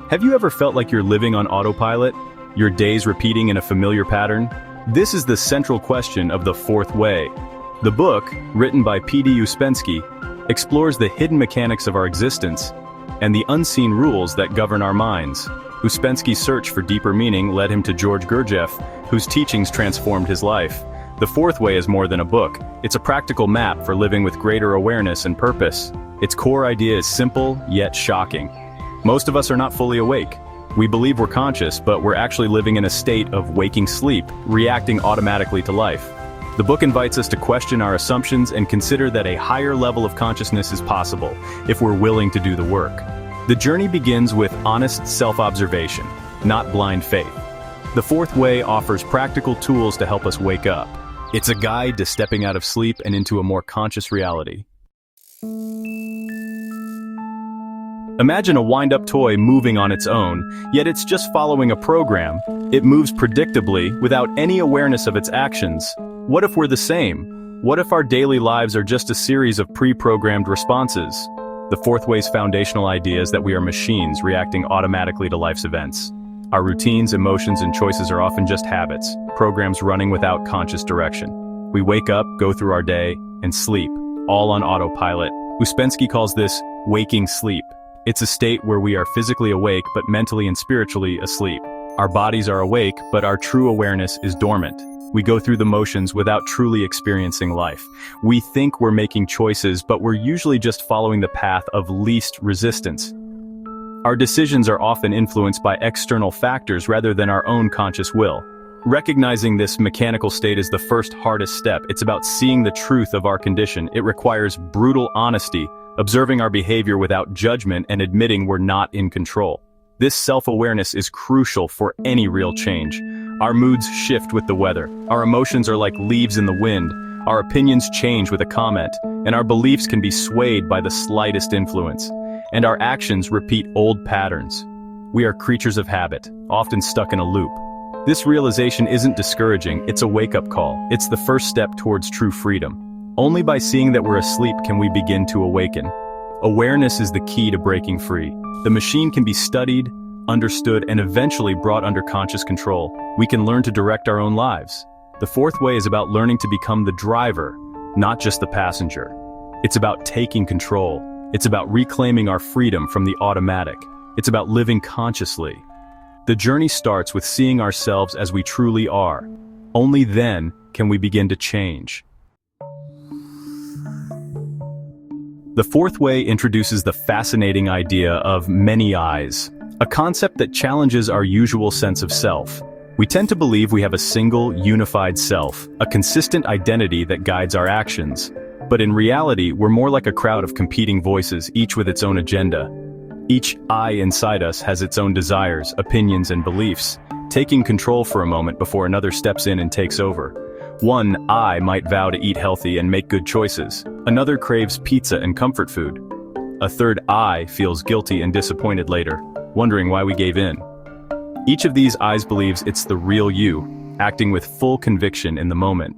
Have you ever felt like you're living on autopilot? Your days repeating in a familiar pattern? This is the central question of The Fourth Way. The book, written by P.D. Ouspensky, explores the hidden mechanics of our existence and the unseen rules that govern our minds. Ouspensky's search for deeper meaning led him to George Gurdjieff, whose teachings transformed his life. The Fourth Way is more than a book. It's a practical map for living with greater awareness and purpose. Its core idea is simple, yet shocking. Most of us are not fully awake. We believe we're conscious, but we're actually living in a state of waking sleep, reacting automatically to life. The book invites us to question our assumptions and consider that a higher level of consciousness is possible, if we're willing to do the work. The journey begins with honest self-observation, not blind faith. The Fourth Way offers practical tools to help us wake up. It's a guide to stepping out of sleep and into a more conscious reality. Imagine a wind-up toy moving on its own, yet it's just following a program. It moves predictably, without any awareness of its actions. What if we're the same? What if our daily lives are just a series of pre-programmed responses? The Fourth Way's foundational idea is that we are machines reacting automatically to life's events. Our routines, emotions, and choices are often just habits, programs running without conscious direction. We wake up, go through our day, and sleep, all on autopilot. Ouspensky calls this waking sleep. It's a state where we are physically awake but mentally and spiritually asleep. Our bodies are awake, but our true awareness is dormant. We go through the motions without truly experiencing life. We think we're making choices, but we're usually just following the path of least resistance. Our decisions are often influenced by external factors rather than our own conscious will. Recognizing this mechanical state is the first hardest step. It's about seeing the truth of our condition. It requires brutal honesty, observing our behavior without judgment and admitting we're not in control. This self-awareness is crucial for any real change. Our moods shift with the weather. Our emotions are like leaves in the wind. Our opinions change with a comment, and our beliefs can be swayed by the slightest influence. And our actions repeat old patterns. We are creatures of habit, often stuck in a loop. This realization isn't discouraging, it's a wake-up call. It's the first step towards true freedom. Only by seeing that we're asleep can we begin to awaken. Awareness is the key to breaking free. The machine can be studied, understood, and eventually brought under conscious control. We can learn to direct our own lives. The Fourth Way is about learning to become the driver, not just the passenger. It's about taking control. It's about reclaiming our freedom from the automatic. It's about living consciously. The journey starts with seeing ourselves as we truly are. Only then can we begin to change. The Fourth Way introduces the fascinating idea of many eyes, a concept that challenges our usual sense of self. We tend to believe we have a single, unified self, a consistent identity that guides our actions. But in reality, we're more like a crowd of competing voices, each with its own agenda. Each I inside us has its own desires, opinions, and beliefs, taking control for a moment before another steps in and takes over. One I might vow to eat healthy and make good choices. Another craves pizza and comfort food. A third I feels guilty and disappointed later, wondering why we gave in. Each of these I's believes it's the real you, acting with full conviction in the moment.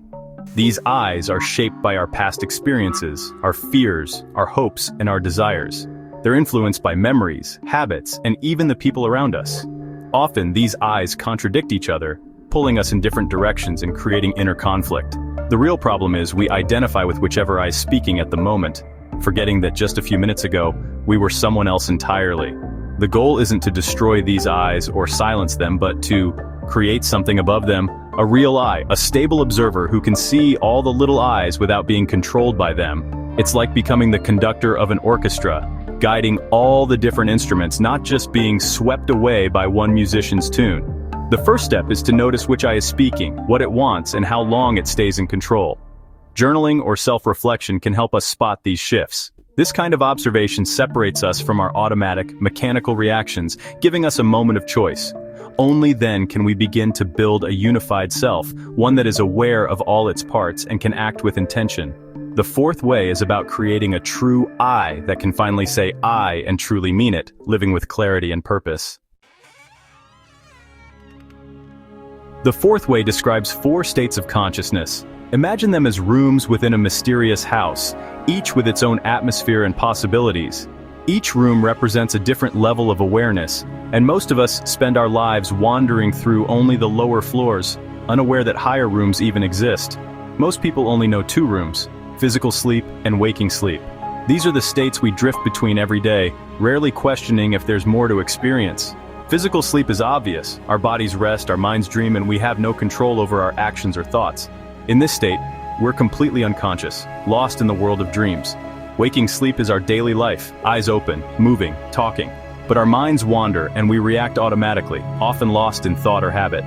These I's are shaped by our past experiences, our fears, our hopes, and our desires. They're influenced by memories, habits, and even the people around us. Often, these I's contradict each other, pulling us in different directions and creating inner conflict. The real problem is we identify with whichever I is speaking at the moment, forgetting that just a few minutes ago, we were someone else entirely. The goal isn't to destroy these I's or silence them, but to create something above them, a real I, a stable observer who can see all the little I's without being controlled by them. It's like becoming the conductor of an orchestra, guiding all the different instruments, not just being swept away by one musician's tune. The first step is to notice which I is speaking, what it wants, and how long it stays in control. Journaling or self-reflection can help us spot these shifts. This kind of observation separates us from our automatic, mechanical reactions, giving us a moment of choice. Only then can we begin to build a unified self, one that is aware of all its parts and can act with intention. The Fourth Way is about creating a true I that can finally say I and truly mean it, living with clarity and purpose. The Fourth Way describes 4 states of consciousness. Imagine them as rooms within a mysterious house, each with its own atmosphere and possibilities. Each room represents a different level of awareness, and most of us spend our lives wandering through only the lower floors, unaware that higher rooms even exist. Most people only know two rooms: physical sleep and waking sleep. These are the states we drift between every day, rarely questioning if there's more to experience. Physical sleep is obvious. Our bodies rest, our minds dream, and we have no control over our actions or thoughts. In this state, we're completely unconscious, lost in the world of dreams. Waking sleep is our daily life, eyes open, moving, talking. But our minds wander and we react automatically, often lost in thought or habit.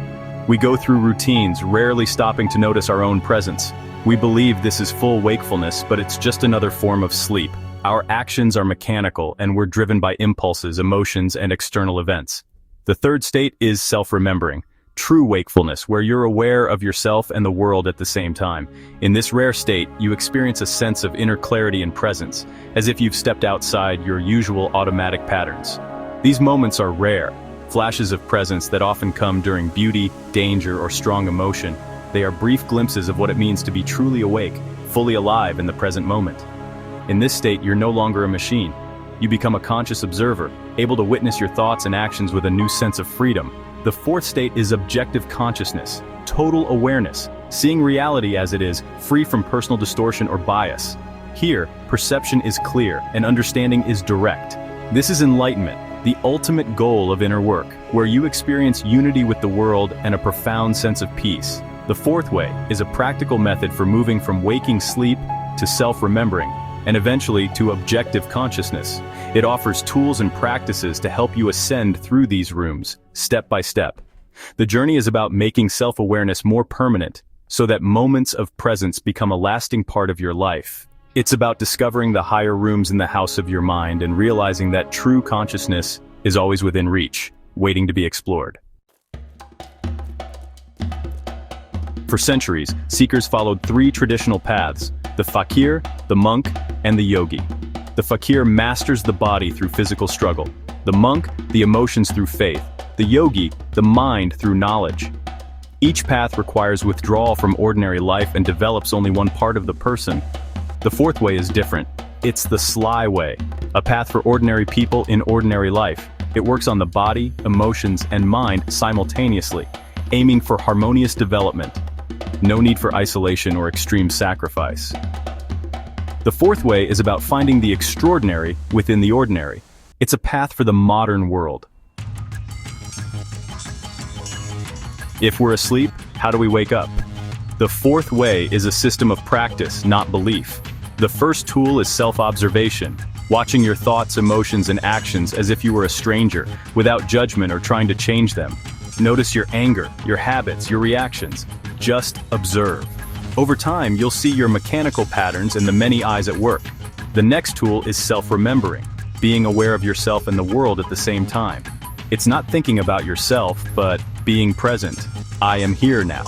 We go through routines, rarely stopping to notice our own presence. We believe this is full wakefulness, but it's just another form of sleep. Our actions are mechanical and we're driven by impulses, emotions, and external events. The third state is self-remembering, true wakefulness, where you're aware of yourself and the world at the same time. In this rare state, you experience a sense of inner clarity and presence, as if you've stepped outside your usual automatic patterns. These moments are rare, flashes of presence that often come during beauty, danger, or strong emotion. They are brief glimpses of what it means to be truly awake, fully alive in the present moment. In this state, you're no longer a machine. You become a conscious observer, able to witness your thoughts and actions with a new sense of freedom. The fourth state is objective consciousness, total awareness, seeing reality as it is, free from personal distortion or bias. Here, perception is clear and understanding is direct. This is enlightenment, the ultimate goal of inner work, where you experience unity with the world and a profound sense of peace. The fourth way is a practical method for moving from waking sleep to self-remembering, and eventually to objective consciousness. It offers tools and practices to help you ascend through these rooms, step by step. The journey is about making self-awareness more permanent, so that moments of presence become a lasting part of your life. It's about discovering the higher rooms in the house of your mind and realizing that true consciousness is always within reach, waiting to be explored. For centuries, seekers followed three traditional paths: the fakir, the monk, and the yogi. The fakir masters the body through physical struggle. The monk, the emotions through faith. The yogi, the mind through knowledge. Each path requires withdrawal from ordinary life and develops only one part of the person. The fourth way is different. It's the sly way, a path for ordinary people in ordinary life. It works on the body, emotions, and mind simultaneously, aiming for harmonious development. No need for isolation or extreme sacrifice. The fourth way is about finding the extraordinary within the ordinary. It's a path for the modern world. If we're asleep, how do we wake up? The fourth way is a system of practice, not belief. The first tool is self-observation, watching your thoughts, emotions, and actions as if you were a stranger, without judgment or trying to change them. Notice your anger, your habits, your reactions. Just observe. Over time, you'll see your mechanical patterns and the many eyes at work. The next tool is self-remembering, being aware of yourself and the world at the same time. It's not thinking about yourself, but being present. I am here now.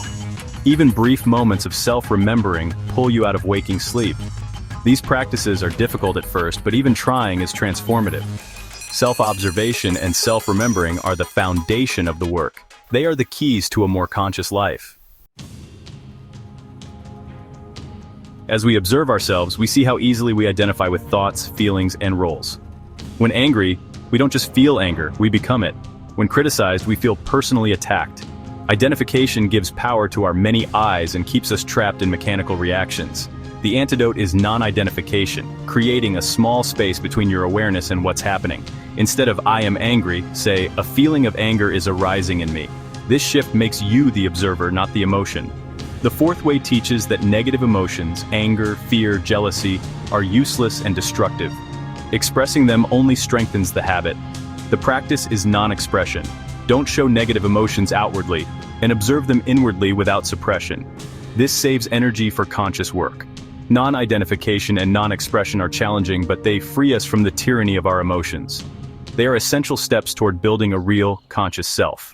Even brief moments of self-remembering pull you out of waking sleep. These practices are difficult at first, but even trying is transformative. Self-observation and self-remembering are the foundation of the work. They are the keys to a more conscious life. As we observe ourselves, we see how easily we identify with thoughts, feelings, and roles. When angry, we don't just feel anger, we become it. When criticized, we feel personally attacked. Identification gives power to our many eyes and keeps us trapped in mechanical reactions. The antidote is non-identification, creating a small space between your awareness and what's happening. Instead of "I am angry," say, "A feeling of anger is arising in me." This shift makes you the observer, not the emotion. The fourth way teaches that negative emotions, anger, fear, jealousy, are useless and destructive. Expressing them only strengthens the habit. The practice is non-expression. Don't show negative emotions outwardly, and observe them inwardly without suppression. This saves energy for conscious work. Non-identification and non-expression are challenging, but they free us from the tyranny of our emotions. They are essential steps toward building a real, conscious self.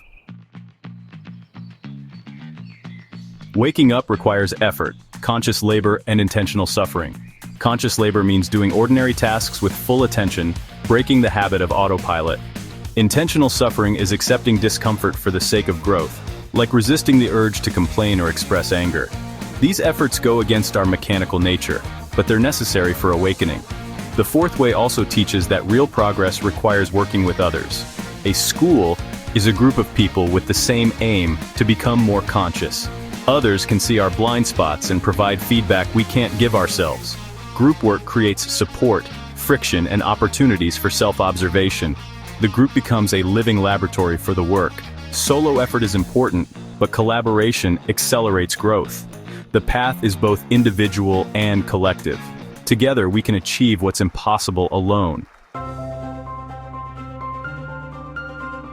Waking up requires effort, conscious labor, and intentional suffering. Conscious labor means doing ordinary tasks with full attention, breaking the habit of autopilot. Intentional suffering is accepting discomfort for the sake of growth, like resisting the urge to complain or express anger. These efforts go against our mechanical nature, but they're necessary for awakening. The fourth way also teaches that real progress requires working with others. A school is a group of people with the same aim to become more conscious. Others can see our blind spots and provide feedback we can't give ourselves. Group work creates support, friction, and opportunities for self-observation. The group becomes a living laboratory for the work. Solo effort is important, but collaboration accelerates growth. The path is both individual and collective. Together, we can achieve what's impossible alone.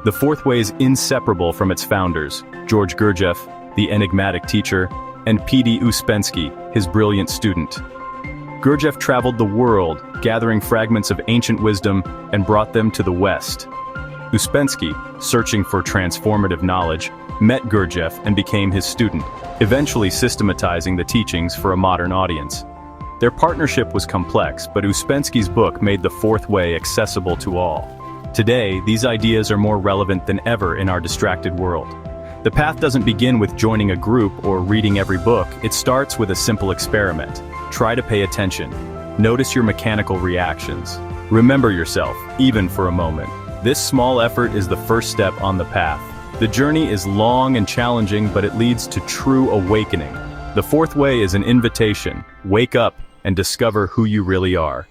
The fourth way is inseparable from its founders, George Gurdjieff, the enigmatic teacher, and P.D. Ouspensky, his brilliant student. Gurdjieff traveled the world, gathering fragments of ancient wisdom and brought them to the West. Ouspensky, searching for transformative knowledge, met Gurdjieff and became his student, eventually systematizing the teachings for a modern audience. Their partnership was complex, but Ouspensky's book made the fourth way accessible to all. Today, these ideas are more relevant than ever in our distracted world. The path doesn't begin with joining a group or reading every book. It starts with a simple experiment. Try to pay attention. Notice your mechanical reactions. Remember yourself, even for a moment. This small effort is the first step on the path. The journey is long and challenging, but it leads to true awakening. The fourth way is an invitation. Wake up and discover who you really are.